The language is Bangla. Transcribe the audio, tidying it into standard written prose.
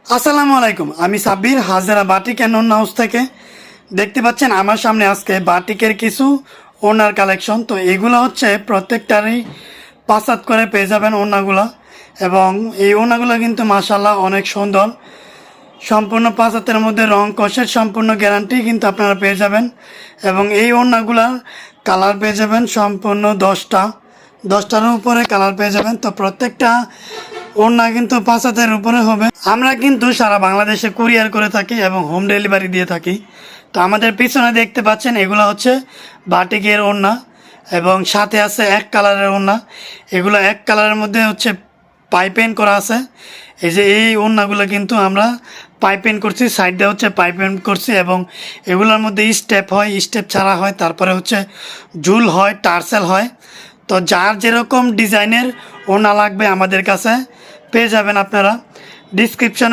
আসসালামু আলাইকুম, আমি সাব্বির হাজেরা বাটিক অ্যান্ড ওড়না হাউস থেকে। দেখতে পাচ্ছেন আমার সামনে আজকে বাটিকের কিছু ওড়নার কালেকশন। তো এগুলো হচ্ছে প্রত্যেকটারই 5 হাত করে পেয়ে যাবেন ওড়নাগুলো, এবং এই ওড়নাগুলো কিন্তু মাশাল্লাহ অনেক সুন্দর। সম্পূর্ণ 5 হাতের মধ্যে রং কষের সম্পূর্ণ গ্যারান্টি কিন্তু আপনারা পেয়ে যাবেন, এবং এই ওড়নাগুলার কালার পেয়ে যাবেন সম্পূর্ণ 10টার উপরে কালার পেয়ে যাবেন। তো প্রত্যেকটা ওড়না কিন্তু 5 হাতের উপরে হবে। আমরা কিন্তু সারা বাংলাদেশে কুরিয়ার করে থাকি এবং হোম ডেলিভারি দিয়ে থাকি। তো আমাদের পিছনে দেখতে পাচ্ছেন এগুলো হচ্ছে বাটিকের ওড়না, এবং সাথে আছে এক কালারের ওড়না। এগুলো এক কালারের মধ্যে হচ্ছে পাইপেন করা আছে। এই যে এই ওড়নাগুলো কিন্তু আমরা পাইপেন করছি, সাইডে হচ্ছে পাইপেন করছি, এবং এগুলোর মধ্যে স্টেপ হয়, স্টেপ ছাড়া হয়, তারপরে হচ্ছে ঝুল হয়, টার্সেল হয়। তো যার যেরকম ডিজাইনের ওড়না লাগবে আমাদের কাছে পেয়ে যাবেন আপনারা। ডিসক্রিপশন